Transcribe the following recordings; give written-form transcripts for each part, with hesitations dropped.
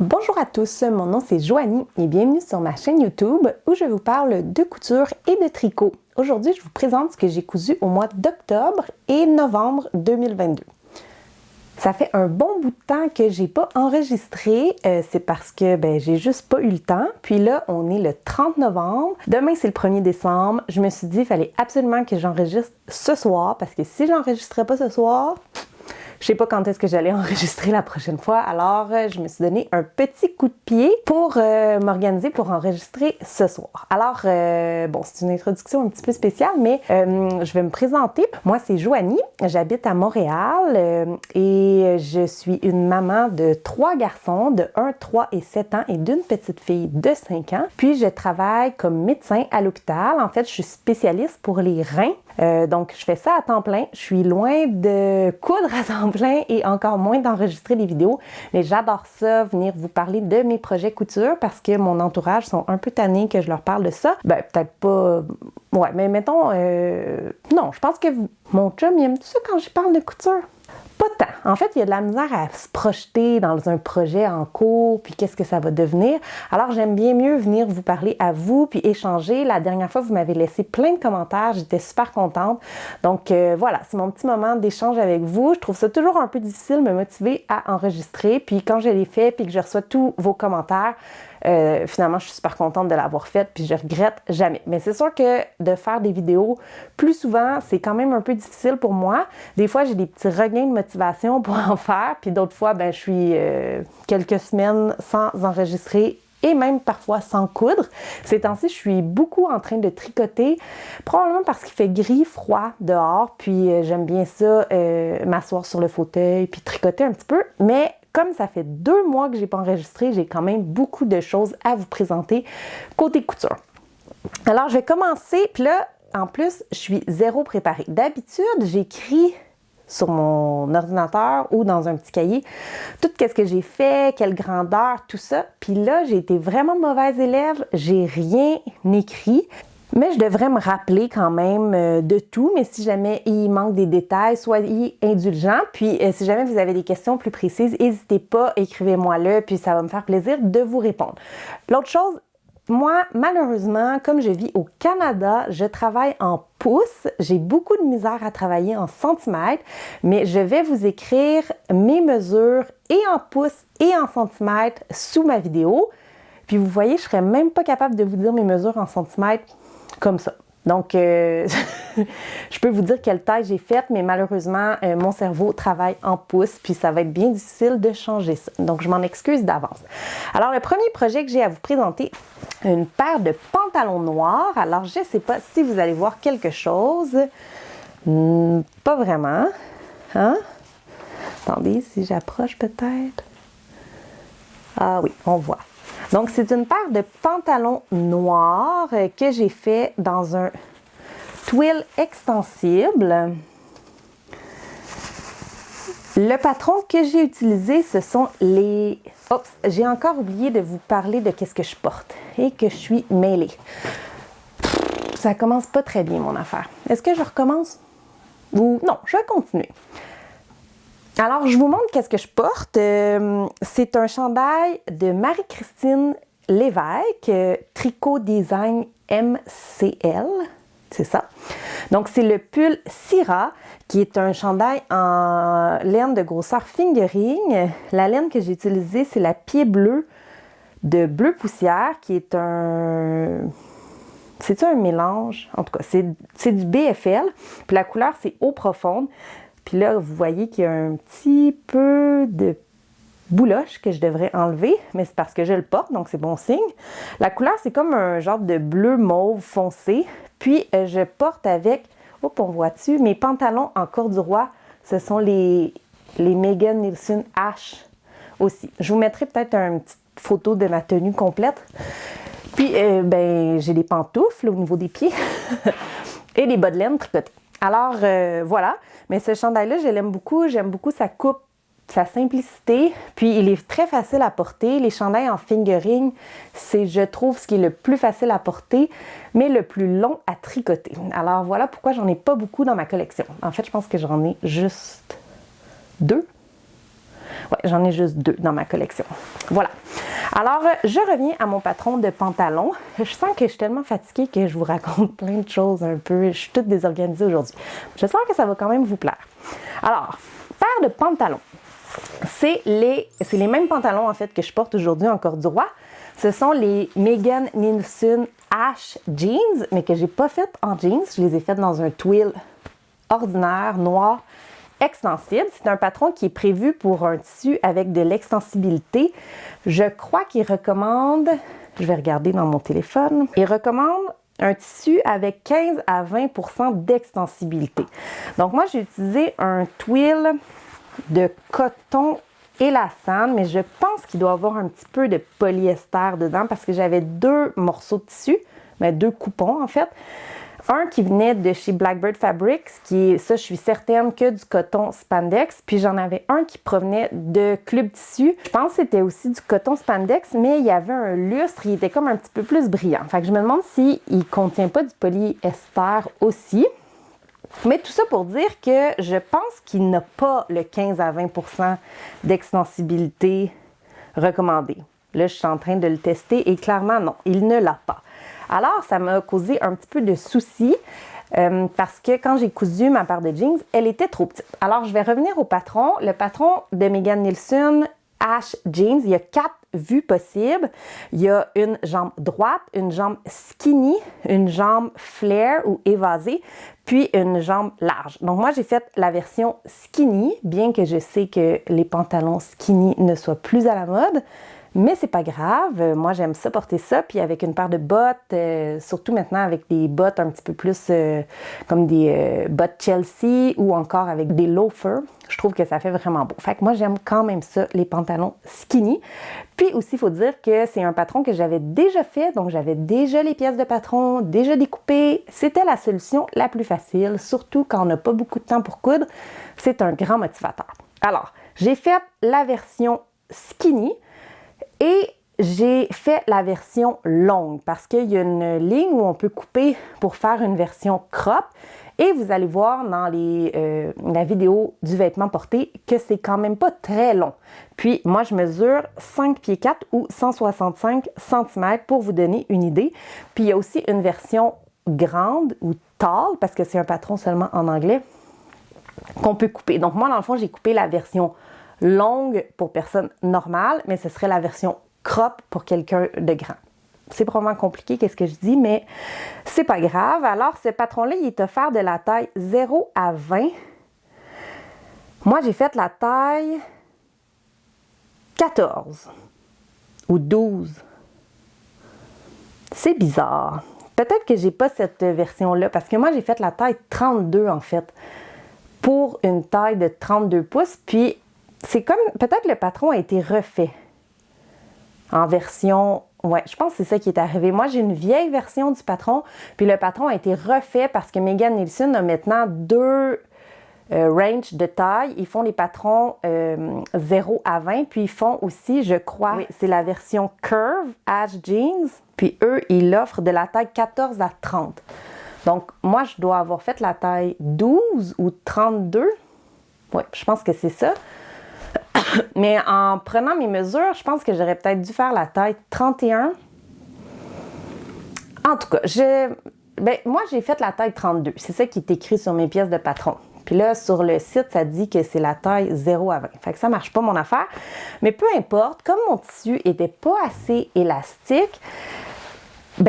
Bonjour à tous, mon nom c'est Joanie et bienvenue sur ma chaîne YouTube où je vous parle de couture et de tricot. Aujourd'hui, je vous présente ce que j'ai cousu au mois d'octobre et novembre 2022. Ça fait un bon bout de temps que j'ai pas enregistré, c'est parce que j'ai juste pas eu le temps. Puis là, on est le 30 novembre. Demain, c'est le 1er décembre. Je me suis dit qu'il fallait absolument que j'enregistre ce soir parce que si j'enregistrais pas ce soir, je sais pas quand est-ce que j'allais enregistrer la prochaine fois, alors je me suis donné un petit coup de pied pour m'organiser pour enregistrer ce soir. Alors, bon, c'est une introduction un petit peu spéciale, mais je vais me présenter. Moi, c'est Joanie, j'habite à Montréal et je suis une maman de 3 garçons de 1, 3 et 7 ans et d'une petite fille de 5 ans. Puis, je travaille comme médecin à l'hôpital. En fait, je suis spécialiste pour les reins. Donc, je fais ça à temps plein. Je suis loin de coudre à temps plein et encore moins d'enregistrer des vidéos. Mais j'adore ça, venir vous parler de mes projets couture parce que mon entourage sont un peu tannés que je leur parle de ça. Ben, peut-être pas... Ouais, mais mettons... Non, je pense que mon chum, il aime ça quand je parle de couture. Pas tant. En fait, il y a de la misère à se projeter dans un projet en cours, puis qu'est-ce que ça va devenir. Alors, j'aime bien mieux venir vous parler à vous, puis échanger. La dernière fois, vous m'avez laissé plein de commentaires. J'étais super contente. Donc, voilà, c'est mon petit moment d'échange avec vous. Je trouve ça toujours un peu difficile de me motiver à enregistrer. Puis quand je l'ai fait, puis que je reçois tous vos commentaires, finalement, je suis super contente de l'avoir faite, puis je regrette jamais. Mais c'est sûr que de faire des vidéos plus souvent, c'est quand même un peu difficile pour moi. Des fois, j'ai des petits regains de motivation pour en faire, puis d'autres fois, je suis quelques semaines sans enregistrer et même parfois sans coudre. Ces temps-ci, je suis beaucoup en train de tricoter, probablement parce qu'il fait gris, froid dehors, puis j'aime bien ça, m'asseoir sur le fauteuil, puis tricoter un petit peu, mais comme ça fait 2 mois que j'ai pas enregistré, j'ai quand même beaucoup de choses à vous présenter côté couture. Alors, je vais commencer, puis là, en plus, je suis zéro préparée. D'habitude, j'écris sur mon ordinateur ou dans un petit cahier tout ce que j'ai fait, quelle grandeur, tout ça. Puis là, j'ai été vraiment mauvaise élève, j'ai rien écrit. Mais je devrais me rappeler quand même de tout, mais si jamais il manque des détails, soyez indulgents. Puis si jamais vous avez des questions plus précises, n'hésitez pas, écrivez-moi-le, puis ça va me faire plaisir de vous répondre. L'autre chose, moi, malheureusement, comme je vis au Canada, je travaille en pouces. J'ai beaucoup de misère à travailler en centimètres, mais je vais vous écrire mes mesures et en pouces et en centimètres sous ma vidéo. Puis vous voyez, je serais même pas capable de vous dire mes mesures en centimètres comme ça. Donc, je peux vous dire quelle taille j'ai faite, mais malheureusement, mon cerveau travaille en pouces, puis ça va être bien difficile de changer ça. Donc, je m'en excuse d'avance. Alors, le premier projet que j'ai à vous présenter, une paire de pantalons noirs. Alors, je ne sais pas si vous allez voir quelque chose. Pas vraiment. Hein? Attendez, si j'approche peut-être. Ah oui, on voit. Donc, c'est une paire de pantalons noirs que j'ai fait dans un twill extensible. Le patron que j'ai utilisé, ce sont les... Oups, j'ai encore oublié de vous parler de qu'est-ce que je porte et que je suis mêlée. Ça commence pas très bien, mon affaire. Est-ce que je recommence? Ou non, je vais continuer. Alors, je vous montre qu'est-ce que je porte. C'est un chandail de Marie-Christine Lévesque, Tricot Design MCL, c'est ça. Donc, c'est le pull Syrah, qui est un chandail en laine de grosseur fingering. La laine que j'ai utilisée, c'est la pied bleu de bleu poussière, qui est un... C'est-tu un mélange? En tout cas, c'est du BFL. Puis la couleur, c'est eau profonde. Puis là, vous voyez qu'il y a un petit peu de bouloche que je devrais enlever, mais c'est parce que je le porte, donc c'est bon signe. La couleur, c'est comme un genre de bleu mauve foncé. Puis, je porte avec, hop, on voit dessus, mes pantalons en corduroy. Ce sont les Megan Nielsen H aussi. Je vous mettrai peut-être une petite photo de ma tenue complète. Puis, j'ai des pantoufles au niveau des pieds et des bas de laine tricotées. Alors, voilà. Mais ce chandail-là, je l'aime beaucoup. J'aime beaucoup sa coupe, sa simplicité. Puis, il est très facile à porter. Les chandails en fingering, c'est, je trouve, ce qui est le plus facile à porter, mais le plus long à tricoter. Alors, voilà pourquoi j'en ai pas beaucoup dans ma collection. En fait, je pense que j'en ai juste 2. Ouais, j'en ai juste 2 dans ma collection. Voilà. Alors, je reviens à mon patron de pantalon. Je sens que je suis tellement fatiguée que je vous raconte plein de choses un peu. Je suis toute désorganisée aujourd'hui. J'espère que ça va quand même vous plaire. Alors, paire de pantalons. C'est les mêmes pantalons, en fait, que je porte aujourd'hui en corduroy. Ce sont les Megan Nielsen Ash Jeans, mais que j'ai pas fait en jeans. Je les ai faites dans un twill ordinaire, noir, extensible. C'est un patron qui est prévu pour un tissu avec de l'extensibilité. Je crois qu'il recommande, je vais regarder dans mon téléphone, il recommande un tissu avec 15 à 20% d'extensibilité. Donc moi, j'ai utilisé un twill de coton élastane, mais je pense qu'il doit avoir un petit peu de polyester dedans parce que j'avais 2 morceaux de tissu, mais 2 coupons en fait. Un qui venait de chez Blackbird Fabrics, qui est, ça je suis certaine, que du coton spandex. Puis j'en avais un qui provenait de Club Tissu. Je pense que c'était aussi du coton spandex, mais il y avait un lustre, il était comme un petit peu plus brillant. Fait que je me demande s'il ne contient pas du polyester aussi. Mais tout ça pour dire que je pense qu'il n'a pas le 15 à 20% d'extensibilité recommandé. Là, je suis en train de le tester et clairement, non, il ne l'a pas. Alors, ça m'a causé un petit peu de soucis parce que quand j'ai cousu ma paire de jeans, elle était trop petite. Alors, je vais revenir au patron. Le patron de Megan Nielsen Ash Jeans, il y a 4 vues possibles. Il y a une jambe droite, une jambe skinny, une jambe flare ou évasée, puis une jambe large. Donc moi, j'ai fait la version skinny, bien que je sais que les pantalons skinny ne soient plus à la mode. Mais c'est pas grave, moi j'aime ça porter ça, puis avec une paire de bottes, surtout maintenant avec des bottes un petit peu plus comme des bottes Chelsea ou encore avec des loafers, je trouve que ça fait vraiment beau. Fait que moi j'aime quand même ça, les pantalons skinny. Puis aussi, il faut dire que c'est un patron que j'avais déjà fait, donc j'avais déjà les pièces de patron, déjà découpées. C'était la solution la plus facile, surtout quand on n'a pas beaucoup de temps pour coudre. C'est un grand motivateur. Alors, j'ai fait la version skinny. Et j'ai fait la version longue parce qu'il y a une ligne où on peut couper pour faire une version crop. Et vous allez voir dans la vidéo du vêtement porté que c'est quand même pas très long. Puis moi, je mesure 5 pieds 4 ou 165 cm pour vous donner une idée. Puis il y a aussi une version grande ou tall parce que c'est un patron seulement en anglais qu'on peut couper. Donc moi, dans le fond, j'ai coupé la version longue pour personne normale, mais ce serait la version crop pour quelqu'un de grand. C'est probablement compliqué, qu'est-ce que je dis, mais c'est pas grave. Alors, ce patron-là, il est offert de la taille 0 à 20. Moi, j'ai fait la taille 14 ou 12. C'est bizarre. Peut-être que j'ai pas cette version-là, parce que moi, j'ai fait la taille 32, en fait, pour une taille de 32 pouces, puis c'est comme, peut-être le patron a été refait en version, ouais, je pense que c'est ça qui est arrivé. Moi, j'ai une vieille version du patron, puis le patron a été refait parce que Megan Nielsen a maintenant 2 ranges de taille. Ils font les patrons 0 à 20, puis ils font aussi, je crois, oui, c'est la version Curve Ash Jeans, puis eux, ils l'offrent de la taille 14 à 30. Donc, moi, je dois avoir fait la taille 12 ou 32. Oui, je pense que c'est ça. Mais en prenant mes mesures, je pense que j'aurais peut-être dû faire la taille 31. En tout cas, moi, j'ai fait la taille 32. C'est ça qui est écrit sur mes pièces de patron. Puis là, sur le site, ça dit que c'est la taille 0 à 20. Fait que ça marche pas, mon affaire. Mais peu importe, comme mon tissu était pas assez élastique,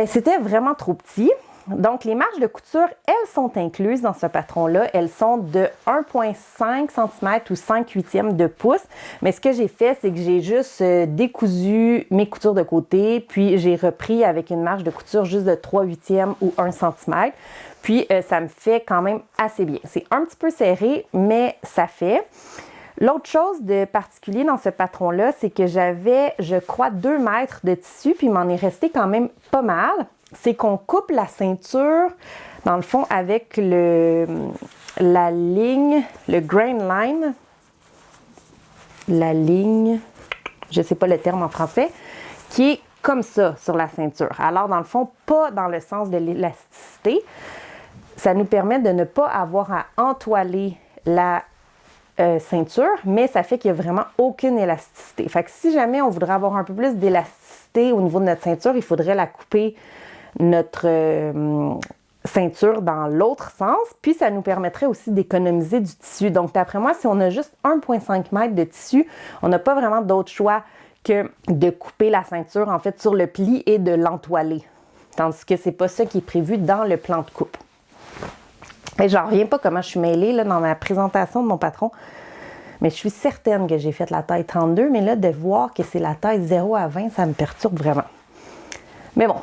c'était vraiment trop petit. Donc, les marges de couture, elles sont incluses dans ce patron-là. Elles sont de 1,5 cm ou 5/8 de pouce. Mais ce que j'ai fait, c'est que j'ai juste décousu mes coutures de côté, puis j'ai repris avec une marge de couture juste de 3/8 ou 1 cm. Puis, ça me fait quand même assez bien. C'est un petit peu serré, mais ça fait. L'autre chose de particulier dans ce patron-là, c'est que j'avais, je crois, 2 mètres de tissu, puis il m'en est resté quand même pas mal. C'est qu'on coupe la ceinture, dans le fond, avec la ligne, le grain line, la ligne, je ne sais pas le terme en français, qui est comme ça sur la ceinture. Alors, dans le fond, pas dans le sens de l'élasticité. Ça nous permet de ne pas avoir à entoiler la ceinture, mais ça fait qu'il n'y a vraiment aucune élasticité. Fait que si jamais on voudrait avoir un peu plus d'élasticité au niveau de notre ceinture, il faudrait la couper notre ceinture dans l'autre sens, puis ça nous permettrait aussi d'économiser du tissu. Donc d'après moi, si on a juste 1,5 m de tissu, on n'a pas vraiment d'autre choix que de couper la ceinture en fait sur le pli et de l'entoiler. Tandis que c'est pas ça qui est prévu dans le plan de coupe. Et j'en reviens pas comment je suis mêlée là, dans ma présentation de mon patron. Mais je suis certaine que j'ai fait la taille 32, mais là, de voir que c'est la taille 0 à 20, ça me perturbe vraiment. Mais bon.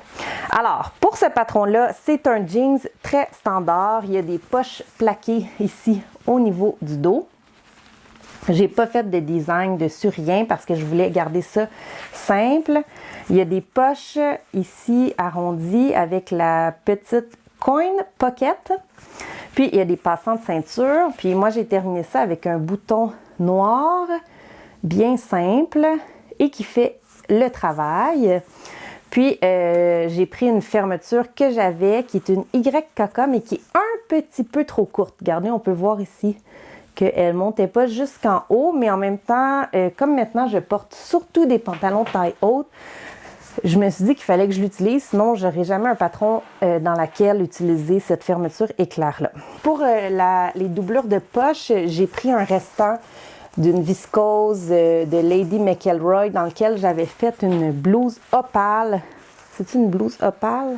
Alors, pour ce patron-là, c'est un jeans très standard. Il y a des poches plaquées ici au niveau du dos. J'ai pas fait de design dessus, rien, parce que je voulais garder ça simple. Il y a des poches ici arrondies avec la petite coin pocket. Puis, il y a des passants de ceinture. Puis, moi, j'ai terminé ça avec un bouton noir, bien simple, et qui fait le travail. Puis, j'ai pris une fermeture que j'avais, qui est une YKK, mais qui est un petit peu trop courte. Regardez, on peut voir ici qu'elle ne montait pas jusqu'en haut, mais en même temps, comme maintenant, je porte surtout des pantalons taille haute, je me suis dit qu'il fallait que je l'utilise, sinon je n'aurais jamais un patron dans lequel utiliser cette fermeture éclair-là. Pour les doublures de poche, j'ai pris un restant d'une viscose de Lady McElroy dans lequel j'avais fait une blouse opale. C'est-tu une blouse opale?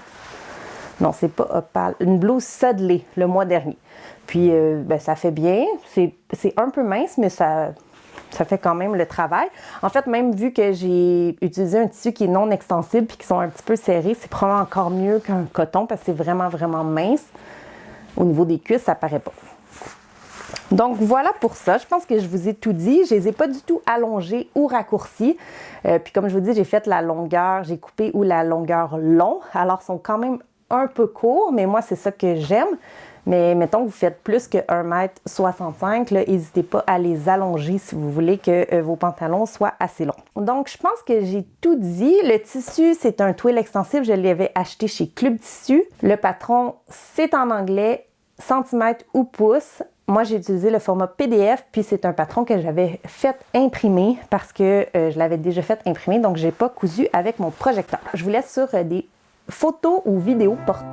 Non, c'est pas opale. Une blouse sadelée le mois dernier. Puis, ça fait bien. C'est un peu mince, mais ça fait quand même le travail. En fait, même vu que j'ai utilisé un tissu qui est non extensible puis qui sont un petit peu serrés, c'est probablement encore mieux qu'un coton parce que c'est vraiment, vraiment mince. Au niveau des cuisses, ça paraît pas. Donc, voilà pour ça. Je pense que je vous ai tout dit. Je les ai pas du tout allongés ou raccourcis. Puis, comme je vous dis, j'ai fait la longueur, j'ai coupé ou la longueur long. Alors, ils sont quand même un peu courts, mais moi, c'est ça que j'aime. Mais mettons que vous faites plus que 1,65 m, n'hésitez pas à les allonger si vous voulez que vos pantalons soient assez longs. Donc, je pense que j'ai tout dit. Le tissu, c'est un twill extensible. Je l'avais acheté chez Club Tissu. Le patron, c'est en anglais, centimètres ou pouces. Moi, j'ai utilisé le format PDF, puis c'est un patron que j'avais fait imprimer parce que je l'avais déjà fait imprimer, donc je n'ai pas cousu avec mon projecteur. Je vous laisse sur des photos ou vidéos portées.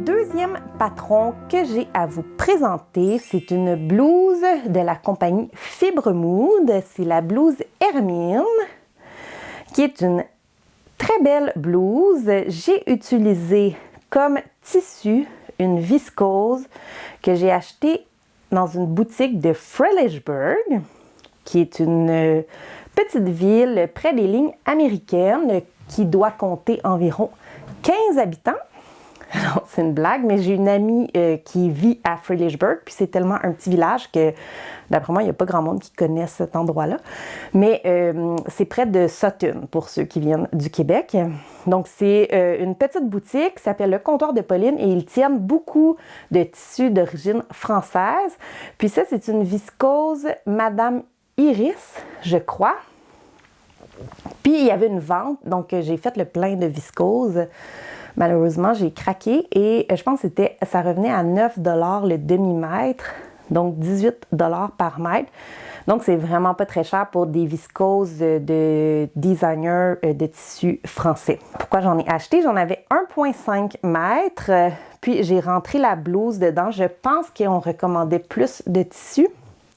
Deuxième patron que j'ai à vous présenter, c'est une blouse de la compagnie Fibre Mood. C'est la blouse Hermine, qui est une très belle blouse. J'ai utilisé comme tissu une viscose que j'ai achetée dans une boutique de Fredericksburg, qui est une petite ville près des lignes américaines qui doit compter environ 15 habitants. Non, c'est une blague, mais j'ai une amie qui vit à Fredericksburg, puis c'est tellement un petit village que, d'après moi, il n'y a pas grand monde qui connaisse cet endroit-là. Mais c'est près de Sutton, pour ceux qui viennent du Québec. Donc, c'est une petite boutique qui s'appelle Le Comptoir de Pauline et ils tiennent beaucoup de tissus d'origine française. Puis ça, c'est une viscose Madame Iris, je crois. Puis, il y avait une vente, donc j'ai fait le plein de viscose. Malheureusement, j'ai craqué et je pense que ça revenait à 9 $ le demi-mètre, donc 18 $ par mètre. Donc, c'est vraiment pas très cher pour des viscoses de designer de tissu français. Pourquoi j'en ai acheté? J'en avais 1,5 m, puis j'ai rentré la blouse dedans. Je pense qu'on recommandait plus de tissu.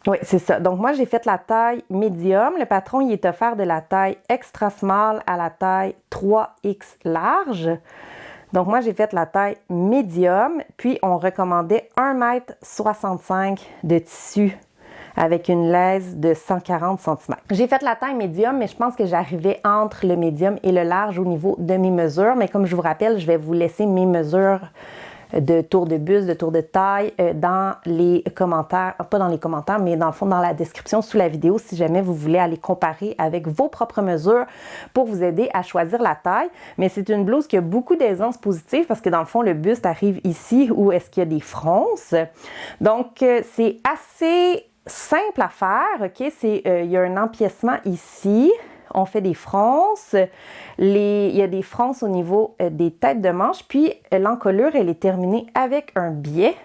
Oui, c'est ça. Donc, moi, j'ai fait la taille médium. Le patron, il est offert de la taille extra small à la taille 3X large. Donc, moi, j'ai fait la taille médium, puis on recommandait 1,65 m de tissu avec une laise de 140 cm. J'ai fait la taille médium, mais je pense que j'arrivais entre le médium et le large au niveau de mes mesures. Mais comme je vous rappelle, je vais vous laisser mes mesures de tour de buste, de tour de taille dans les commentaires, pas dans les commentaires, mais dans le fond dans la description sous la vidéo si jamais vous voulez aller comparer avec vos propres mesures pour vous aider à choisir la taille. Mais c'est une blouse qui a beaucoup d'aisance positive parce que dans le fond le buste arrive ici où est-ce qu'il y a des fronces. Donc c'est assez simple à faire, ok? Il y a un empiècement ici. On fait des fronces, il y a des fronces au niveau des têtes de manche, puis l'encolure, elle est terminée avec un biais.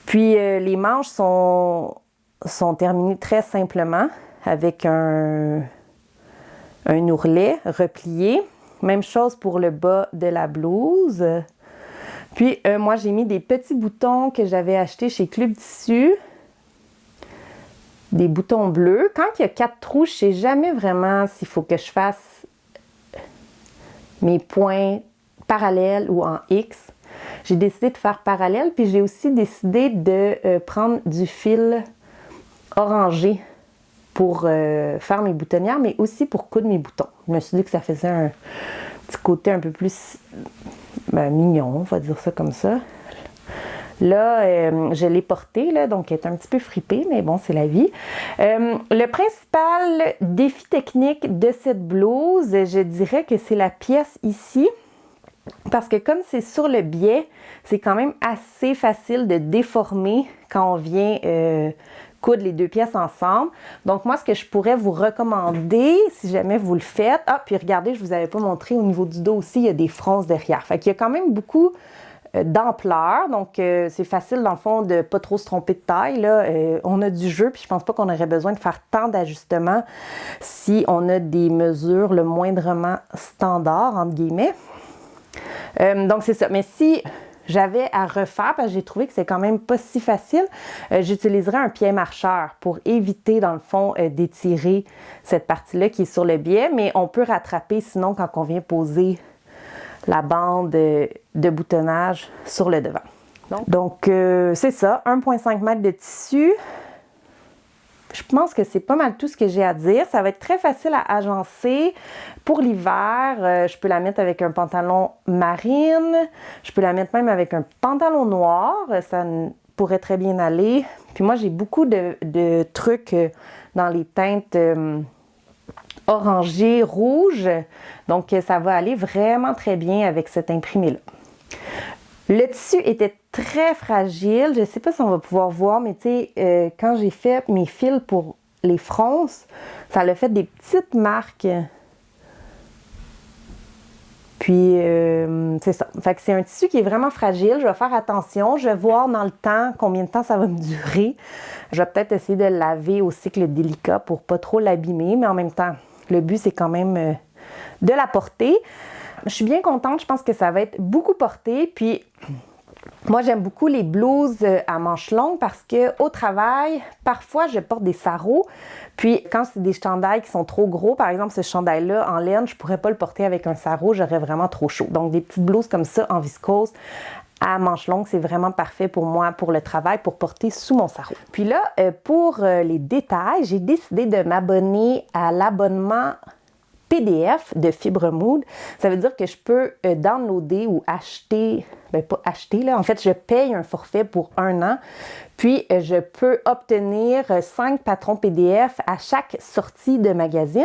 Puis les manches sont terminées très simplement avec un ourlet replié. Même chose pour le bas de la blouse. Puis moi, j'ai mis des petits boutons que j'avais achetés chez Club Tissu. Des boutons bleus. Quand il y a 4 trous, je ne sais jamais vraiment s'il faut que je fasse mes points parallèles ou en X. J'ai décidé de faire parallèle, puis j'ai aussi décidé de prendre du fil orangé pour faire mes boutonnières, mais aussi pour coudre mes boutons. Je me suis dit que ça faisait un petit côté un peu plus mignon, on va dire ça comme ça. Là, je l'ai portée, là, donc elle est un petit peu fripée, mais bon, c'est la vie. Le principal défi technique de cette blouse, je dirais que c'est la pièce ici. Parce que comme c'est sur le biais, c'est quand même assez facile de déformer quand on vient coudre les deux pièces ensemble. Donc moi, ce que je pourrais vous recommander, si jamais vous le faites... Ah, puis regardez, je ne vous avais pas montré, au niveau du dos aussi, il y a des fronces derrière. Fait qu'il y a quand même beaucoup d'ampleur, donc c'est facile dans le fond de pas trop se tromper de taille. Là. On a du jeu, puis je pense pas qu'on aurait besoin de faire tant d'ajustements si on a des mesures le moindrement standard, entre guillemets. Donc c'est ça. Mais si j'avais à refaire, parce que j'ai trouvé que c'est quand même pas si facile, j'utiliserais un pied marcheur pour éviter dans le fond d'étirer cette partie-là qui est sur le biais, mais on peut rattraper sinon quand on vient poser la bande de boutonnage sur le devant. Donc c'est ça, 1,5 m de tissu. Je pense que c'est pas mal tout ce que j'ai à dire. Ça va être très facile à agencer. Pour l'hiver, je peux la mettre avec un pantalon marine. Je peux la mettre même avec un pantalon noir. Ça pourrait très bien aller. Puis moi, j'ai beaucoup de trucs dans les teintes orangé, rouge. Donc, ça va aller vraiment très bien avec cet imprimé-là. Le tissu était très fragile. Je ne sais pas si on va pouvoir voir, mais tu sais, quand j'ai fait mes fils pour les fronces, ça a fait des petites marques. Puis, c'est ça. Fait que c'est un tissu qui est vraiment fragile. Je vais faire attention. Je vais voir dans le temps combien de temps ça va me durer. Je vais peut-être essayer de le laver au cycle délicat pour pas trop l'abîmer, mais en même temps, le but, c'est quand même de la porter. Je suis bien contente. Je pense que ça va être beaucoup porté. Puis, moi, j'aime beaucoup les blouses à manches longues parce qu'au travail, parfois, je porte des sarraux. Puis, quand c'est des chandails qui sont trop gros, par exemple, ce chandail-là en laine, je ne pourrais pas le porter avec un sarrau. J'aurais vraiment trop chaud. Donc, des petites blouses comme ça en viscose à manches longues, c'est vraiment parfait pour moi, pour le travail, pour porter sous mon sarrau. Puis là, pour les détails, j'ai décidé de m'abonner à l'abonnement PDF de Fibremood. Ça veut dire que je peux downloader ou acheter, pas acheter là, en fait je paye un forfait pour 1 an, puis je peux obtenir 5 patrons PDF à chaque sortie de magazine.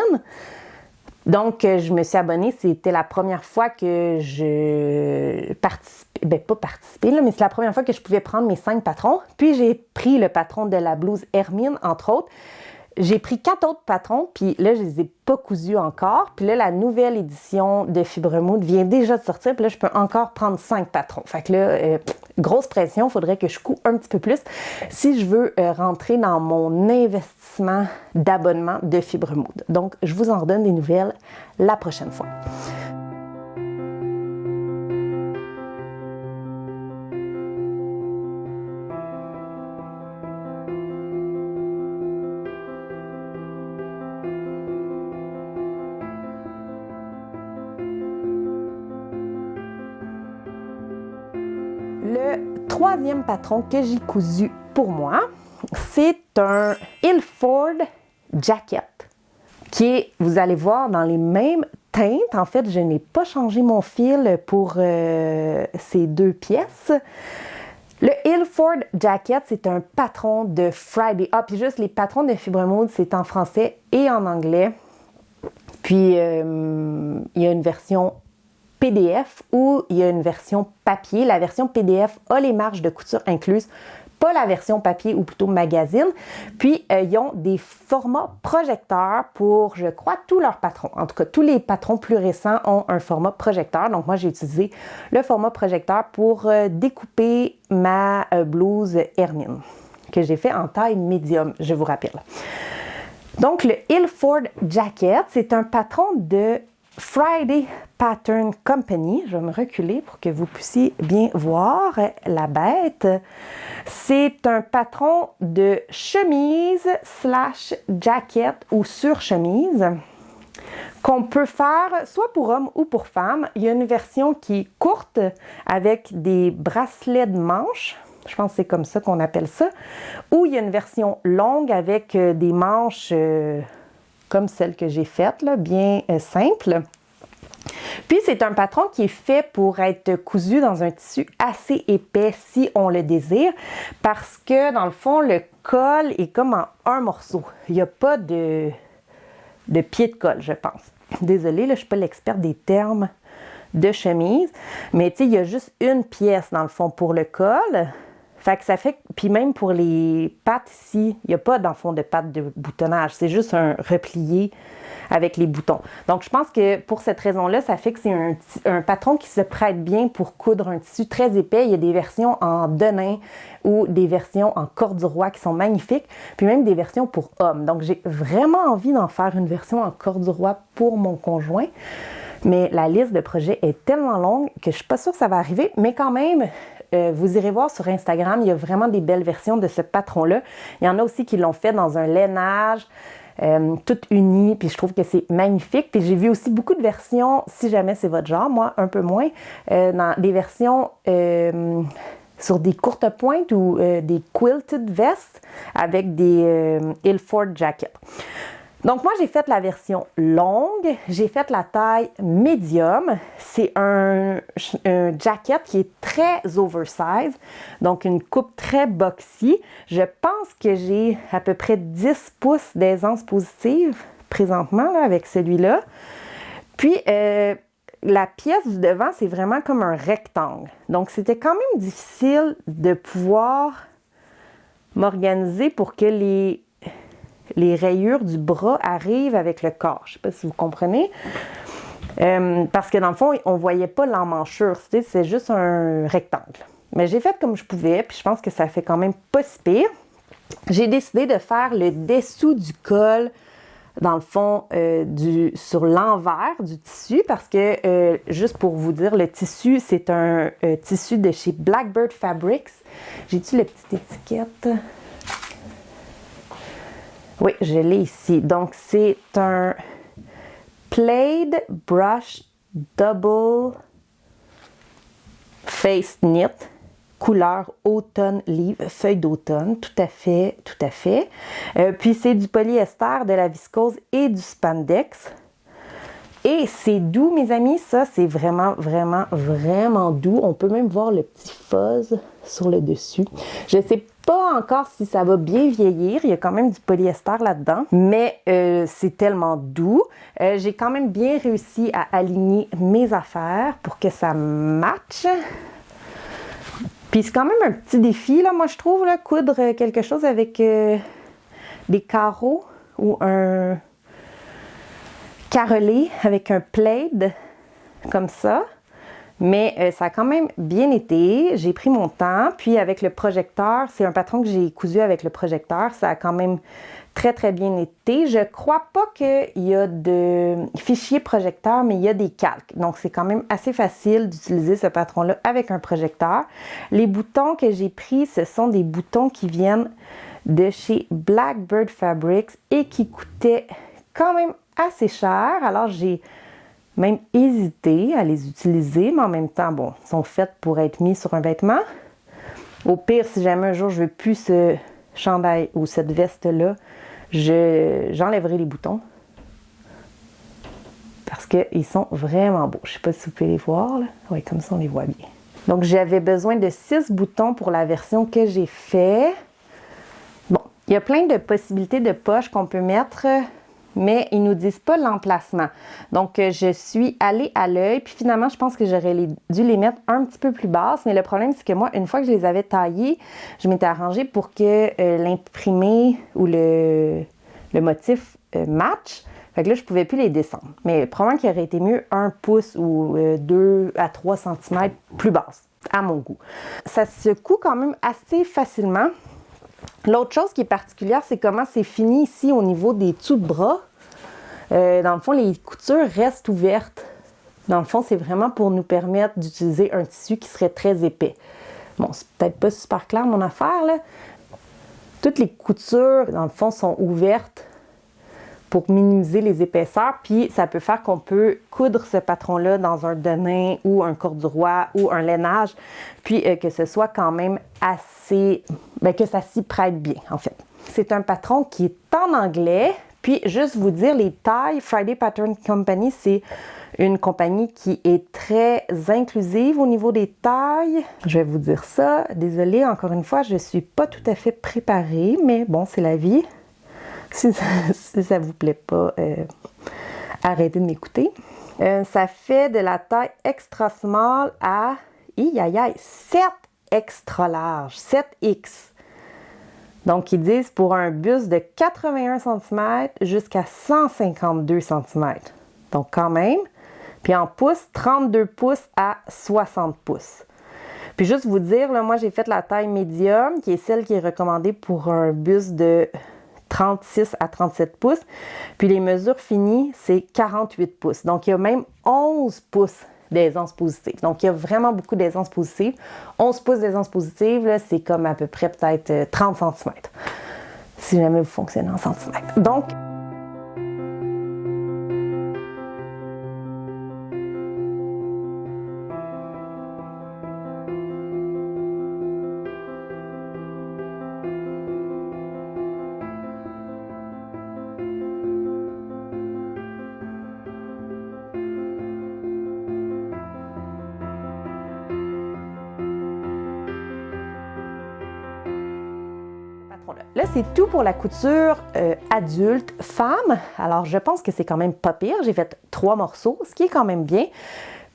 Donc je me suis abonnée, c'était la première fois que je participais, pas participer là, mais c'est la première fois que je pouvais prendre mes 5 patrons, puis j'ai pris le patron de la blouse Hermine entre autres. J'ai pris 4 autres patrons, puis là, je les ai pas cousus encore. Puis là, la nouvelle édition de Fibremood vient déjà de sortir, puis là, je peux encore prendre 5 patrons. Fait que là, grosse pression, il faudrait que je coue un petit peu plus si je veux rentrer dans mon investissement d'abonnement de Fibremood. Donc, je vous en redonne des nouvelles la prochaine fois. Le troisième patron que j'ai cousu pour moi, c'est un Ilford Jacket qui est, vous allez voir, dans les mêmes teinte. En fait, je n'ai pas changé mon fil pour ces 2 pièces. Le Ilford Jacket, c'est un patron de Friday. Ah, puis juste les patrons de Fibre Mode, c'est en français et en anglais. Puis, il y a une version PDF ou il y a une version papier. La version PDF a les marges de couture incluses, pas la version papier ou plutôt magazine. Puis, ils ont des formats projecteurs pour, je crois, tous leurs patrons. En tout cas, tous les patrons plus récents ont un format projecteur. Donc, moi, j'ai utilisé le format projecteur pour découper ma blouse Hermine, que j'ai fait en taille médium, je vous rappelle. Donc, le Ilford Jacket, c'est un patron de Friday Pattern Company. Je vais me reculer pour que vous puissiez bien voir la bête. C'est un patron de chemise / jacket ou surchemise qu'on peut faire soit pour homme ou pour femme. Il y a une version qui est courte avec des bracelets de manches. Je pense que c'est comme ça qu'on appelle ça. Ou il y a une version longue avec des manches comme celle que j'ai faite, là, bien simple. Puis, c'est un patron qui est fait pour être cousu dans un tissu assez épais si on le désire, parce que, dans le fond, le col est comme en un morceau. Il n'y a pas de pied de colle, je pense. Désolée, là, je ne suis pas l'experte des termes de chemise, mais tu sais, il y a juste une pièce, dans le fond, pour le col. Fait que ça fait... Puis même pour les pattes ici, il n'y a pas, dans le fond, de pattes de boutonnage. C'est juste un replié avec les boutons. Donc, je pense que pour cette raison-là, ça fait que c'est un patron qui se prête bien pour coudre un tissu très épais. Il y a des versions en denim ou des versions en corduroy qui sont magnifiques, puis même des versions pour hommes. Donc, j'ai vraiment envie d'en faire une version en corduroy pour mon conjoint. Mais la liste de projets est tellement longue que je ne suis pas sûre que ça va arriver. Mais quand même, vous irez voir sur Instagram, il y a vraiment des belles versions de ce patron-là. Il y en a aussi qui l'ont fait dans un lainage, toutes unies, puis je trouve que c'est magnifique. Puis j'ai vu aussi beaucoup de versions, si jamais c'est votre genre, moi un peu moins, dans des versions sur des courtes pointes ou des quilted vests avec des Ilford jackets. Donc, moi, j'ai fait la version longue. J'ai fait la taille médium. C'est un jacket qui est très oversize, donc une coupe très boxy. Je pense que j'ai à peu près 10 pouces d'aisance positive présentement là, avec celui-là. Puis, la pièce du devant, c'est vraiment comme un rectangle. Donc, c'était quand même difficile de pouvoir m'organiser pour que les rayures du bras arrivent avec le corps. Je ne sais pas si vous comprenez. Parce que dans le fond, on ne voyait pas l'emmanchure. C'est juste un rectangle. Mais j'ai fait comme je pouvais, puis je pense que ça fait quand même pas si pire. J'ai décidé de faire le dessous du col, dans le fond, sur l'envers du tissu, parce que, juste pour vous dire, le tissu, c'est un tissu de chez Blackbird Fabrics. J'ai-tu la petite étiquette? Oui, je l'ai ici. Donc, c'est un Plaid Brush Double Face Knit, couleur automne livre, feuille d'automne, tout à fait, tout à fait. Puis, c'est du polyester, de la viscose et du spandex. Et c'est doux, mes amis. Ça, c'est vraiment, vraiment, vraiment doux. On peut même voir le petit fuzz sur le dessus. Je ne sais pas encore si ça va bien vieillir. Il y a quand même du polyester là-dedans. Mais c'est tellement doux. J'ai quand même bien réussi à aligner mes affaires pour que ça matche. Puis c'est quand même un petit défi, là, moi, je trouve, là, coudre quelque chose avec des carreaux ou un carrelé avec un plaid comme ça. Mais ça a quand même bien été. J'ai pris mon temps. Puis avec le projecteur, c'est un patron que j'ai cousu avec le projecteur. Ça a quand même très, très bien été. Je crois pas qu'il y a de fichiers projecteurs, mais il y a des calques. Donc, c'est quand même assez facile d'utiliser ce patron-là avec un projecteur. Les boutons que j'ai pris, ce sont des boutons qui viennent de chez Blackbird Fabrics et qui coûtaient quand même assez cher. Alors, j'ai même hésité à les utiliser, mais en même temps, bon, ils sont faits pour être mis sur un vêtement. Au pire, si jamais un jour je ne veux plus ce chandail ou cette veste-là, j'enlèverai les boutons. parce qu'ils sont vraiment beaux. Je ne sais pas si vous pouvez les voir, là. Oui, comme ça, on les voit bien. Donc, j'avais besoin de 6 boutons pour la version que j'ai fait. Bon, il y a plein de possibilités de poches qu'on peut mettre, mais ils ne nous disent pas l'emplacement. Donc, je suis allée à l'œil, puis finalement, je pense que j'aurais dû les mettre un petit peu plus basses, mais le problème, c'est que moi, une fois que je les avais taillées, je m'étais arrangée pour que l'imprimé ou le motif match. Fait que là, je ne pouvais plus les descendre. Mais probablement qu'il aurait été mieux 1 pouce ou 2 à 3 cm plus basse, à mon goût. Ça se coud quand même assez facilement. L'autre chose qui est particulière, c'est comment c'est fini ici au niveau des dessous de bras. Dans le fond, les coutures restent ouvertes. Dans le fond, c'est vraiment pour nous permettre d'utiliser un tissu qui serait très épais. Bon, c'est peut-être pas super clair mon affaire, là. Toutes les coutures, dans le fond, sont ouvertes pour minimiser les épaisseurs, puis ça peut faire qu'on peut coudre ce patron-là dans un denim ou un corduroy ou un lainage, puis que ce soit quand même assez, que ça s'y prête bien, en fait. C'est un patron qui est en anglais, puis juste vous dire, les tailles, Friday Pattern Company, c'est une compagnie qui est très inclusive au niveau des tailles. Je vais vous dire ça. Désolée, encore une fois, je ne suis pas tout à fait préparée, mais bon, c'est la vie. Si ça vous plaît pas, arrêtez de m'écouter. Ça fait de la taille extra small à 7 extra large, 7X. Donc, ils disent pour un buste de 81 cm jusqu'à 152 cm. Donc, quand même. Puis en pouces, 32 pouces à 60 pouces. Puis juste vous dire, là, moi, j'ai fait la taille médium, qui est celle qui est recommandée pour un buste de 36 à 37 pouces. Puis les mesures finies, c'est 48 pouces. Donc, il y a même 11 pouces d'aisance positive. Donc, il y a vraiment beaucoup d'aisance positive. 11 pouces d'aisance positive, là, c'est comme à peu près peut-être 30 cm. Si jamais vous fonctionnez en centimètres. Donc, là, c'est tout pour la couture adulte, femme. Alors, je pense que c'est quand même pas pire. J'ai fait 3 morceaux, ce qui est quand même bien.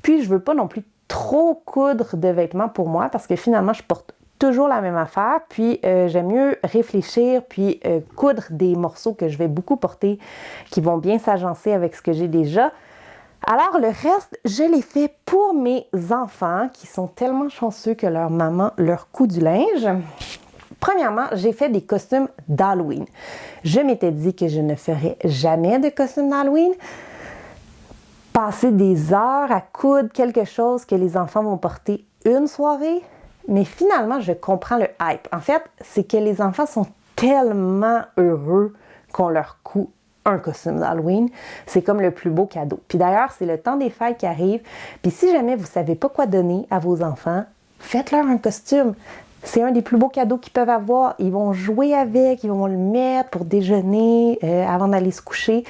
Puis, je veux pas non plus trop coudre de vêtements pour moi parce que finalement, je porte toujours la même affaire. Puis, j'aime mieux réfléchir puis coudre des morceaux que je vais beaucoup porter, qui vont bien s'agencer avec ce que j'ai déjà. Alors, le reste, je l'ai fait pour mes enfants qui sont tellement chanceux que leur maman leur coud du linge. Premièrement, j'ai fait des costumes d'Halloween. Je m'étais dit que je ne ferais jamais de costumes d'Halloween. Passer des heures à coudre quelque chose que les enfants vont porter une soirée. Mais finalement, je comprends le hype. En fait, c'est que les enfants sont tellement heureux qu'on leur coud un costume d'Halloween. C'est comme le plus beau cadeau. Puis d'ailleurs, c'est le temps des fêtes qui arrive. Puis si jamais vous ne savez pas quoi donner à vos enfants, faites-leur un costume. C'est un des plus beaux cadeaux qu'ils peuvent avoir. Ils vont jouer avec, ils vont le mettre pour déjeuner, avant d'aller se coucher.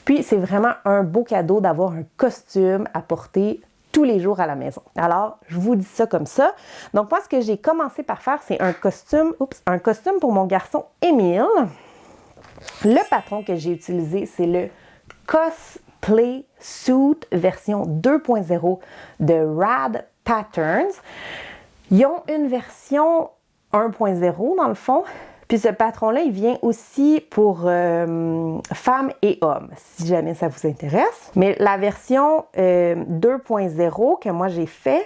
Puis, c'est vraiment un beau cadeau d'avoir un costume à porter tous les jours à la maison. Alors, je vous dis ça comme ça. Donc, moi, ce que j'ai commencé par faire, c'est un costume pour mon garçon Émile. Le patron que j'ai utilisé, c'est le Cosplay Suit version 2.0 de Rad Patterns. Ils ont une version 1.0 dans le fond. Puis ce patron-là, il vient aussi pour femmes et hommes, si jamais ça vous intéresse. Mais la version 2.0 que moi j'ai fait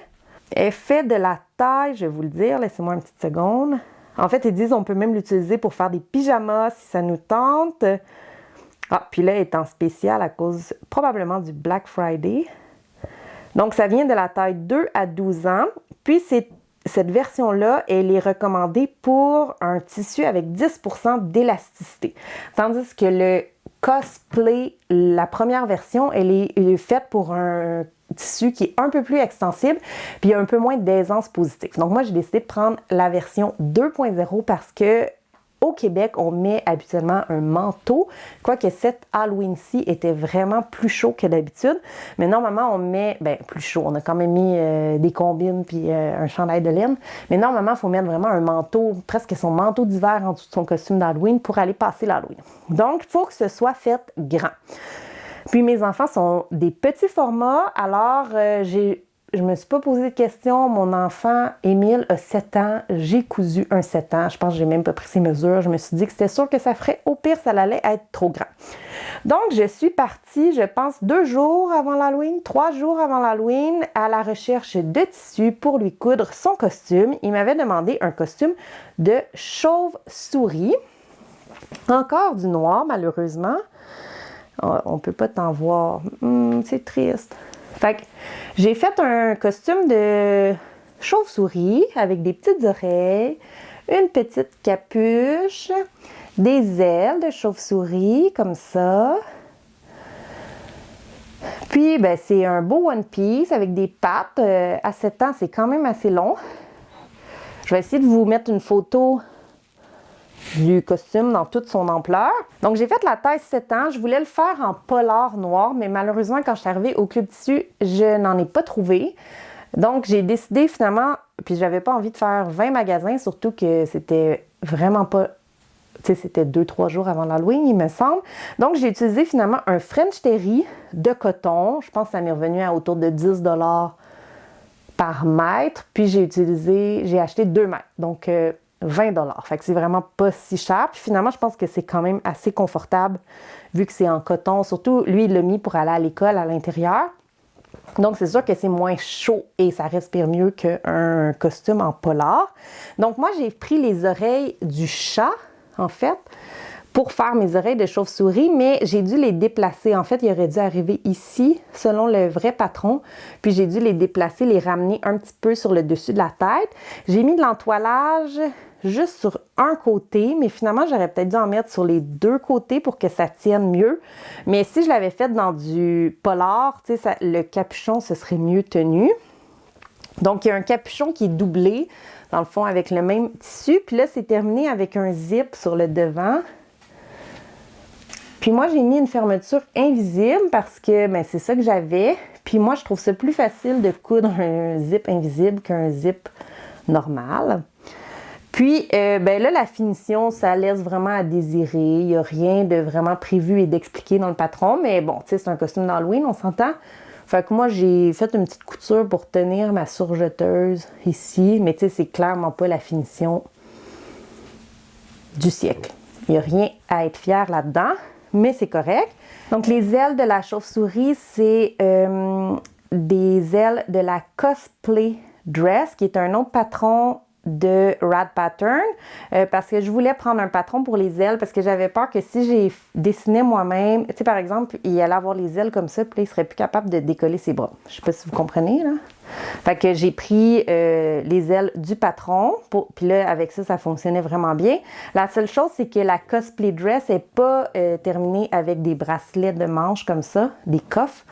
est faite de la taille, je vais vous le dire, laissez-moi une petite seconde. En fait, ils disent qu'on peut même l'utiliser pour faire des pyjamas si ça nous tente. Ah, puis là, elle est en spécial à cause probablement du Black Friday. Donc, ça vient de la taille 2 à 12 ans. Puis, cette version-là, elle est recommandée pour un tissu avec 10% d'élasticité. Tandis que le Cosplay, la première version, elle est faite pour un tissu qui est un peu plus extensible, puis il y a un peu moins d'aisance positive. Donc moi, j'ai décidé de prendre la version 2.0 parce que au Québec, on met habituellement un manteau, quoique cette Halloween-ci était vraiment plus chaud que d'habitude. Mais normalement, on met, plus chaud. On a quand même mis des combines puis un chandail de laine. Mais normalement, il faut mettre vraiment un manteau, presque son manteau d'hiver en dessous de son costume d'Halloween pour aller passer l'Halloween. Donc, il faut que ce soit fait grand. Puis mes enfants sont des petits formats, alors je me suis pas posé de questions. Mon enfant, Émile, a 7 ans. J'ai cousu un 7 ans. Je pense que j'ai même pas pris ses mesures. Je me suis dit que c'était sûr que ça ferait, au pire, ça allait être trop grand. Donc, je suis partie, je pense, 2 jours avant l'Halloween, 3 jours avant l'Halloween, à la recherche de tissus pour lui coudre son costume. Il m'avait demandé un costume de chauve-souris. Encore du noir, malheureusement. On peut pas t'en voir. C'est triste. Fait que j'ai fait un costume de chauve-souris avec des petites oreilles, une petite capuche, des ailes de chauve-souris comme ça. Puis, c'est un beau one piece avec des pattes. À 7 ans, c'est quand même assez long. Je vais essayer de vous mettre une photo du costume dans toute son ampleur. Donc, j'ai fait la taille 7 ans. Je voulais le faire en polar noir, mais malheureusement, quand je suis arrivée au Club Tissu, je n'en ai pas trouvé. Donc, j'ai décidé finalement, puis j'avais pas envie de faire 20 magasins, surtout que c'était vraiment pas, tu sais, c'était 2-3 jours avant l'Halloween, il me semble. Donc, j'ai utilisé finalement un French Terry de coton. Je pense que ça m'est revenu à autour de 10 $ par mètre. Puis, j'ai acheté 2 mètres. Donc, 20 $. Fait que c'est vraiment pas si cher. Puis finalement, je pense que c'est quand même assez confortable vu que c'est en coton. Surtout, lui, il l'a mis pour aller à l'école à l'intérieur. Donc, c'est sûr que c'est moins chaud et ça respire mieux qu'un costume en polar. Donc, moi, j'ai pris les oreilles du chat, en fait, pour faire mes oreilles de chauve-souris, mais j'ai dû les déplacer. En fait, il aurait dû arriver ici, selon le vrai patron. Puis, j'ai dû les déplacer, les ramener un petit peu sur le dessus de la tête. J'ai mis de l'entoilage juste sur un côté, mais finalement, j'aurais peut-être dû en mettre sur les 2 côtés pour que ça tienne mieux. Mais si je l'avais fait dans du polar, tu sais, le capuchon, ce serait mieux tenu. Donc, il y a un capuchon qui est doublé, dans le fond, avec le même tissu. Puis là, c'est terminé avec un zip sur le devant. Puis moi, j'ai mis une fermeture invisible parce que c'est ça que j'avais. Puis moi, je trouve ça plus facile de coudre un zip invisible qu'un zip normal. Puis là, la finition, ça laisse vraiment à désirer. Il n'y a rien de vraiment prévu et d'expliqué dans le patron. Mais bon, tu sais, c'est un costume d'Halloween, on s'entend. Fait que moi, j'ai fait une petite couture pour tenir ma surjeteuse ici. Mais tu sais, c'est clairement pas la finition du siècle. Il n'y a rien à être fier là-dedans, mais c'est correct. Donc, les ailes de la chauve-souris, c'est des ailes de la Cosplay Dress, qui est un autre patron de Rad Pattern, parce que je voulais prendre un patron pour les ailes, parce que j'avais peur que si j'ai dessiné moi-même, tu sais, par exemple, il allait avoir les ailes comme ça, puis là, il serait plus capable de décoller ses bras. Je sais pas si vous comprenez, là. Fait que j'ai pris les ailes du patron, puis là, avec ça, ça fonctionnait vraiment bien. La seule chose, c'est que la Cosplay Dress n'est pas terminée avec des bracelets de manches comme ça, des coffres.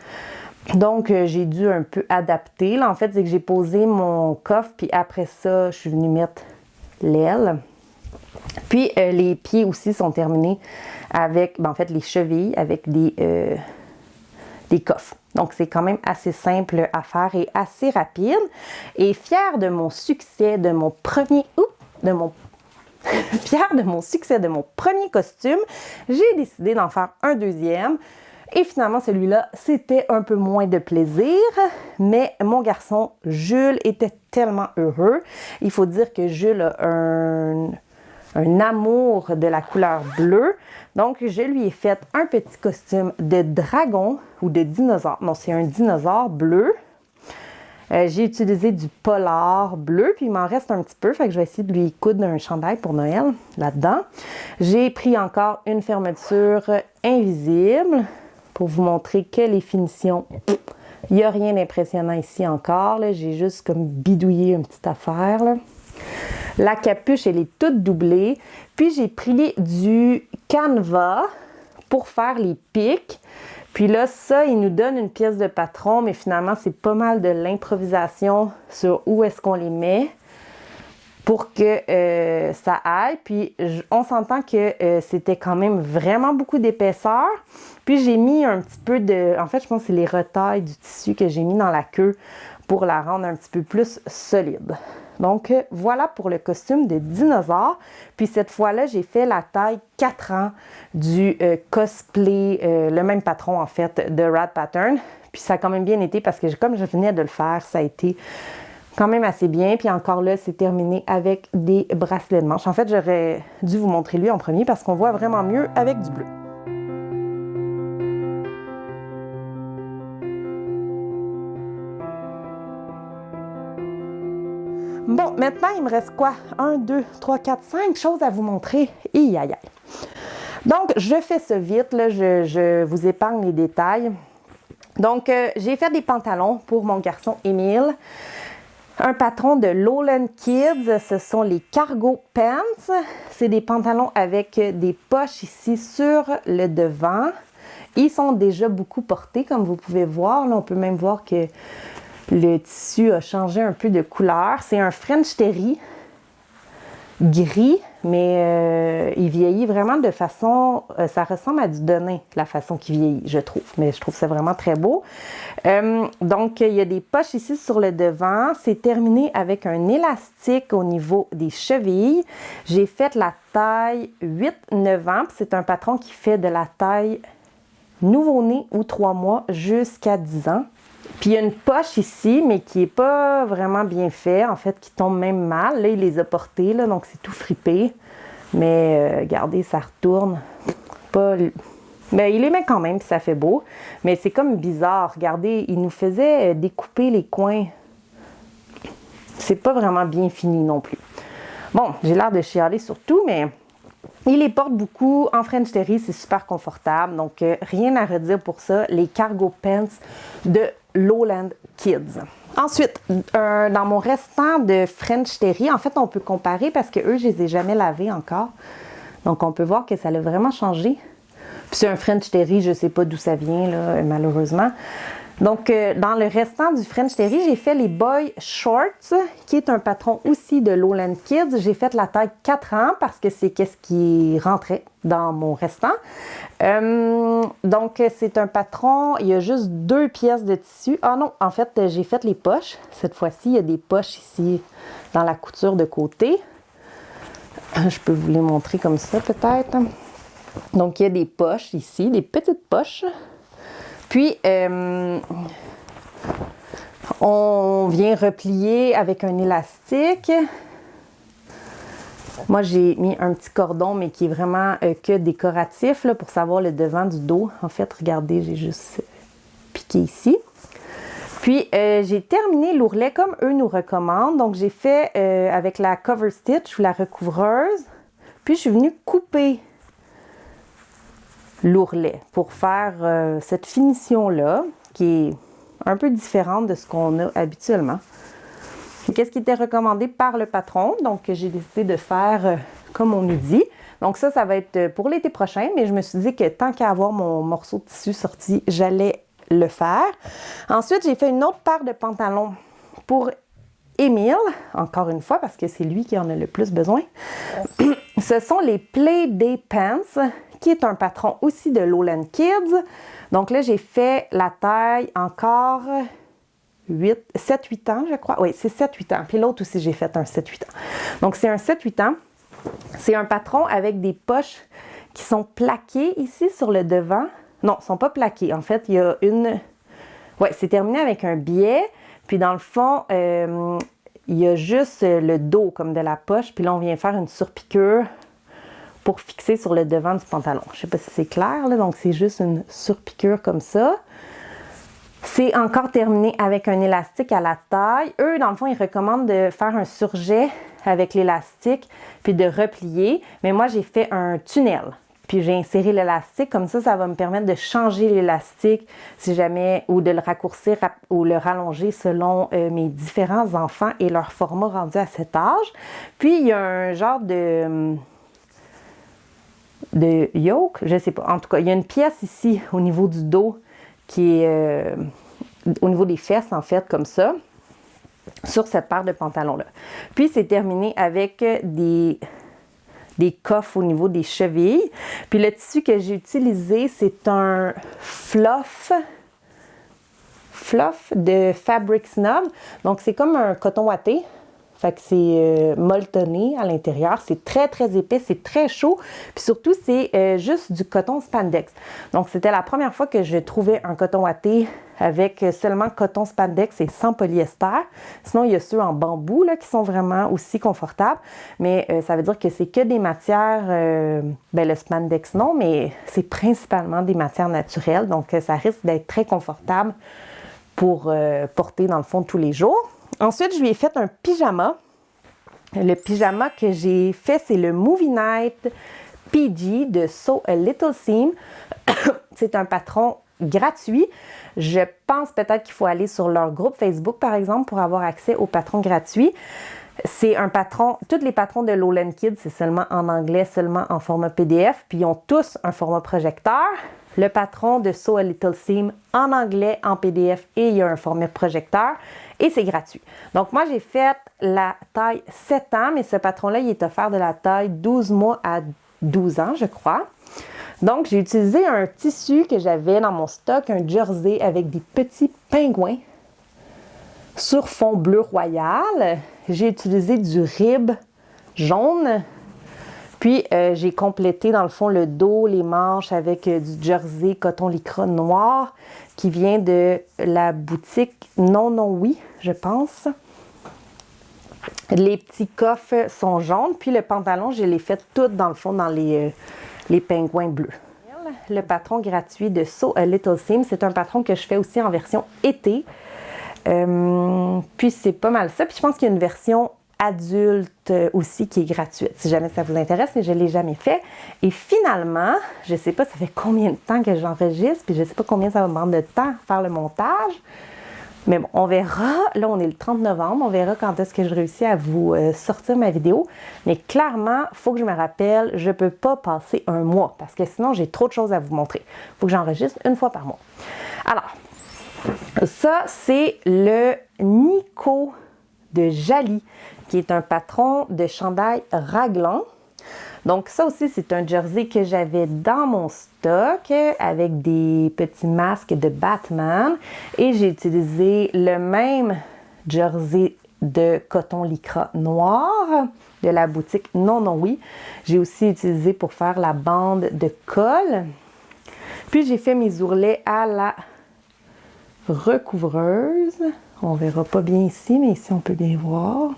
Donc, j'ai dû un peu adapter. Là, en fait, c'est que j'ai posé mon coffre, puis après ça, je suis venue mettre l'aile. Puis, les pieds aussi sont terminés avec, en fait, les chevilles avec des coffres. Donc, c'est quand même assez simple à faire et assez rapide. Et fière de mon succès, de mon premier... fière de mon succès de mon premier costume, j'ai décidé d'en faire un deuxième. Et finalement, celui-là, c'était un peu moins de plaisir, mais mon garçon, Jules, était tellement heureux. Il faut dire que Jules a un amour de la couleur bleue. Donc, je lui ai fait un petit costume de dragon ou de dinosaure. Non, c'est un dinosaure bleu. J'ai utilisé du polar bleu, puis il m'en reste un petit peu, fait que je vais essayer de lui coudre un chandail pour Noël là-dedans. J'ai pris encore une fermeture invisible pour vous montrer que les finitions, il n'y a rien d'impressionnant ici encore. J'ai juste comme bidouillé une petite affaire, là. La capuche, elle est toute doublée. Puis j'ai pris du canevas pour faire les pics. Puis là, ça, il nous donne une pièce de patron, mais finalement, c'est pas mal de l'improvisation sur où est-ce qu'on les met. pour que ça aille. Puis on s'entend que c'était quand même vraiment beaucoup d'épaisseur. Puis j'ai mis un petit peu de... En fait, je pense que c'est les retailles du tissu que j'ai mis dans la queue pour la rendre un petit peu plus solide. Donc voilà pour le costume de dinosaure. Puis cette fois-là, j'ai fait la taille 4 ans du cosplay, le même patron en fait, de Rad Pattern. Puis ça a quand même bien été parce que comme je venais de le faire, ça a été quand même assez bien. Puis encore là, c'est terminé avec des bracelets de manche. En fait, j'aurais dû vous montrer lui en premier parce qu'on voit vraiment mieux avec du bleu. Bon, maintenant, il me reste quoi? 1, 2, 3, 4, 5 choses à vous montrer. Aïe, aïe, aïe. Donc, je fais ça vite, là, je vous épargne les détails. Donc, j'ai fait des pantalons pour mon garçon Émile. Un patron de Lowland Kids, ce sont les Cargo Pants. C'est des pantalons avec des poches ici sur le devant. Ils sont déjà beaucoup portés, comme vous pouvez voir. Là, on peut même voir que le tissu a changé un peu de couleur. C'est un French Terry gris, mais il vieillit vraiment de façon... ça ressemble à du Denain, la façon qu'il vieillit, je trouve. Mais je trouve ça vraiment très beau. Donc, il y a des poches ici sur le devant. C'est terminé avec un élastique au niveau des chevilles. J'ai fait la taille 8-9 ans. C'est un patron qui fait de la taille nouveau-né ou 3 mois jusqu'à 10 ans. Puis il y a une poche ici, mais qui n'est pas vraiment bien fait, en fait, qui tombe même mal. Là, il les a portés, là, donc c'est tout fripé. Mais regardez, ça retourne. Pas... Ben, il les met quand même, puis ça fait beau. Mais c'est comme bizarre. Regardez, il nous faisait découper les coins. C'est pas vraiment bien fini non plus. Bon, j'ai l'air de chialer sur tout, mais... Il les porte beaucoup en French Terry, c'est super confortable, donc rien à redire pour ça. Les Cargo Pants de Lowland Kids. Ensuite, dans mon restant de French Terry, en fait, on peut comparer parce que eux, je les ai jamais lavés encore. Donc, on peut voir que ça a vraiment changé. Puis c'est un French Terry, je sais pas d'où ça vient, là, malheureusement. Donc, dans le restant du French Terry, j'ai fait les Boy Shorts, qui est un patron aussi de Lowland Kids. J'ai fait la taille 4 ans parce que c'est ce qui rentrait dans mon restant. Donc, c'est un patron, il y a juste 2 pièces de tissu. Ah non, en fait, j'ai fait les poches. Cette fois-ci, il y a des poches ici dans la couture de côté. Je peux vous les montrer comme ça, peut-être. Donc, il y a des poches ici, des petites poches. Puis, on vient replier avec un élastique. Moi, j'ai mis un petit cordon, mais qui est vraiment que décoratif, là, pour savoir le devant du dos. En fait, regardez, j'ai juste piqué ici. Puis, j'ai terminé l'ourlet comme eux nous recommandent. Donc, j'ai fait avec la cover stitch ou la recouvreuse. Puis, je suis venue couper l'ourlet pour faire cette finition-là, qui est un peu différente de ce qu'on a habituellement. Qu'est-ce qui était recommandé par le patron? Donc, j'ai décidé de faire comme on nous dit. Donc ça va être pour l'été prochain, mais je me suis dit que tant qu'à avoir mon morceau de tissu sorti, j'allais le faire. Ensuite, j'ai fait une autre paire de pantalons pour Émile, encore une fois, parce que c'est lui qui en a le plus besoin. Ce sont les Play Day Pants, qui est un patron aussi de Lowland Kids. Donc là, j'ai fait la taille encore 7-8 ans, je crois. Oui, c'est 7-8 ans. Puis l'autre aussi, j'ai fait un 7-8 ans. Donc, c'est un 7-8 ans. C'est un patron avec des poches qui sont plaquées ici sur le devant. Non, ils ne sont pas plaquées. En fait, il y a une... Oui, c'est terminé avec un biais. Puis dans le fond, il y a juste le dos comme de la poche. Puis là, on vient faire une surpiqûre pour fixer sur le devant du pantalon. Je ne sais pas si c'est clair, là. Donc, c'est juste une surpiqûre comme ça. C'est encore terminé avec un élastique à la taille. Eux, dans le fond, ils recommandent de faire un surjet avec l'élastique puis de replier. Mais moi, j'ai fait un tunnel. Puis j'ai inséré l'élastique. Comme ça va me permettre de changer l'élastique si jamais, ou de le raccourcir ou le rallonger selon mes différents enfants et leur format rendu à cet âge. Puis, il y a un genre de yoke, je sais pas. En tout cas, il y a une pièce ici au niveau du dos qui est au niveau des fesses, en fait, comme ça. sur cette paire de pantalons-là. Puis, c'est terminé avec des coffres au niveau des chevilles. Puis, le tissu que j'ai utilisé, c'est un fluff de Fabric Snob. Donc, c'est comme un coton ouaté. Fait que c'est molletonné à l'intérieur. C'est très, très épais. C'est très chaud. Puis surtout, c'est juste du coton spandex. Donc, c'était la première fois que je trouvais un coton ouaté avec seulement coton spandex et sans polyester. Sinon, il y a ceux en bambou là, qui sont vraiment aussi confortables. Mais ça veut dire que c'est que des matières... le spandex, non, mais c'est principalement des matières naturelles. Donc, ça risque d'être très confortable pour porter dans le fond tous les jours. Ensuite, je lui ai fait un pyjama. Le pyjama que j'ai fait, c'est le Movie Night PG de Sew a Little Seam. C'est un patron gratuit. Je pense peut-être qu'il faut aller sur leur groupe Facebook, par exemple, pour avoir accès au patron gratuit. C'est un patron, tous les patrons de Lowland Kids, c'est seulement en anglais, seulement en format PDF, puis ils ont tous un format projecteur. Le patron de Sew a Little Seam en anglais, en PDF, et il y a un format projecteur, et c'est gratuit. Donc moi, j'ai fait la taille 7 ans, mais ce patron-là, il est offert de la taille 12 mois à 12 ans, je crois. Donc, j'ai utilisé un tissu que j'avais dans mon stock, un jersey avec des petits pingouins sur fond bleu royal. J'ai utilisé du rib jaune. Puis, j'ai complété dans le fond le dos, les manches avec du jersey coton lycra noir qui vient de la boutique Non Non Oui, je pense. Les petits coffres sont jaunes. Puis, le pantalon, je l'ai fait tout dans le fond dans les pingouins bleus. Le patron gratuit de Sew a Little Seam, c'est un patron que je fais aussi en version été. Puis c'est pas mal ça. Puis je pense qu'il y a une version adulte aussi qui est gratuite, si jamais ça vous intéresse, mais je ne l'ai jamais fait. Et finalement, je sais pas ça fait combien de temps que j'enregistre, puis je sais pas combien ça va me prendre de temps à faire le montage. Mais bon, on verra. Là, on est le 30 novembre. On verra quand est-ce que je réussis à vous sortir ma vidéo. Mais clairement, il faut que je me rappelle, je ne peux pas passer un mois parce que sinon, j'ai trop de choses à vous montrer. Il faut que j'enregistre une fois par mois. Alors, ça, c'est le Nico de Jali, qui est un patron de chandail raglan. Donc ça aussi, c'est un jersey que j'avais dans mon stock avec des petits masques de Batman. Et j'ai utilisé le même jersey de coton lycra noir de la boutique Non Non Oui. J'ai aussi utilisé pour faire la bande de col. Puis j'ai fait mes ourlets à la recouvreuse. On verra pas bien ici, mais ici on peut bien voir.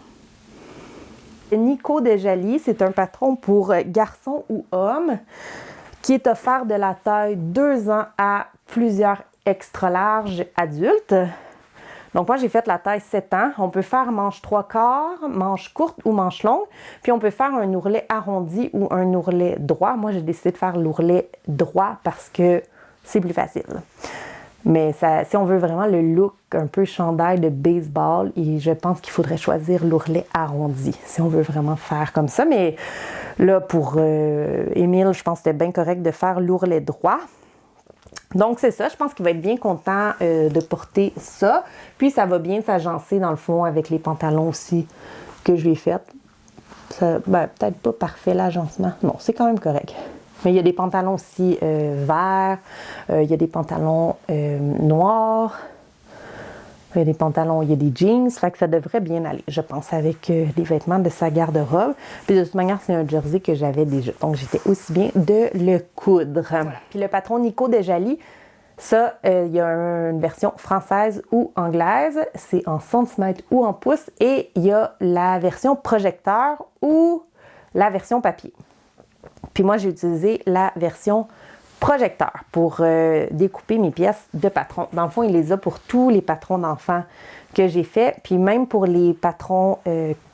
Nico de Jali, c'est un patron pour garçons ou hommes qui est offert de la taille 2 ans à plusieurs extra larges adultes. Donc moi, j'ai fait la taille 7 ans. On peut faire manche 3/4, manche courte ou manche longue. Puis on peut faire un ourlet arrondi ou un ourlet droit. Moi, j'ai décidé de faire l'ourlet droit parce que c'est plus facile. Mais ça, si on veut vraiment le look un peu chandail de baseball, et je pense qu'il faudrait choisir l'ourlet arrondi, si on veut vraiment faire comme ça. Mais là, pour Émile, je pense que c'était bien correct de faire l'ourlet droit. Donc, c'est ça. Je pense qu'il va être bien content de porter ça. Puis, ça va bien s'agencer, dans le fond, avec les pantalons aussi que je lui ai fait. Peut-être pas parfait, l'agencement. Non, c'est quand même correct. Mais il y a des pantalons aussi verts, il y a des pantalons noirs, il y a des pantalons, il y a des jeans, fait que ça devrait bien aller, je pense, avec les vêtements de sa garde-robe. Puis de toute manière, c'est un jersey que j'avais déjà, donc j'étais aussi bien de le coudre. Voilà. Puis le patron Nico de Jali, ça, il y a une version française ou anglaise, c'est en centimètres ou en pouces, et il y a la version projecteur ou la version papier. Puis moi, j'ai utilisé la version projecteur pour découper mes pièces de patron. Dans le fond, il les a pour tous les patrons d'enfants que j'ai fait. Puis même pour les patrons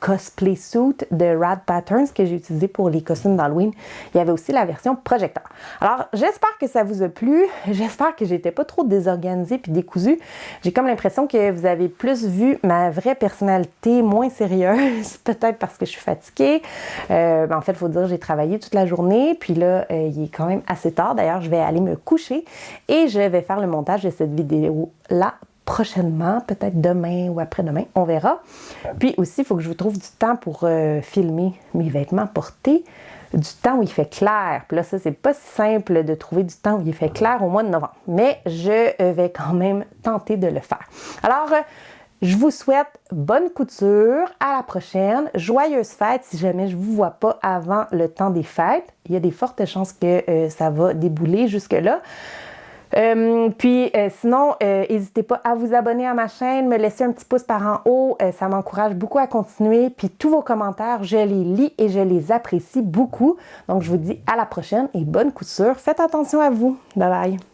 cosplay suit de Rad Patterns que j'ai utilisé pour les costumes d'Halloween, il y avait aussi la version projecteur. Alors, j'espère que ça vous a plu. J'espère que j'étais pas trop désorganisée puis décousue. J'ai comme l'impression que vous avez plus vu ma vraie personnalité moins sérieuse. Peut-être parce que je suis fatiguée. En fait, il faut dire que j'ai travaillé toute la journée. Puis là, il est quand même assez tard. D'ailleurs, je vais aller me coucher et je vais faire le montage de cette vidéo-là prochainement, peut-être demain ou après-demain, on verra. Puis aussi, il faut que je vous trouve du temps pour filmer mes vêtements portés, du temps où il fait clair. Puis là, ça, c'est pas si simple de trouver du temps où il fait clair au mois de novembre, mais je vais quand même tenter de le faire. Alors, je vous souhaite bonne couture, à la prochaine, joyeuses fêtes si jamais je ne vous vois pas avant le temps des fêtes. Il y a des fortes chances que ça va débouler jusque-là. Sinon, n'hésitez pas à vous abonner à ma chaîne, me laisser un petit pouce par en haut, ça m'encourage beaucoup à continuer. Puis tous vos commentaires, je les lis et je les apprécie beaucoup. Donc je vous dis à la prochaine et bonne couture. Faites attention à vous. Bye bye!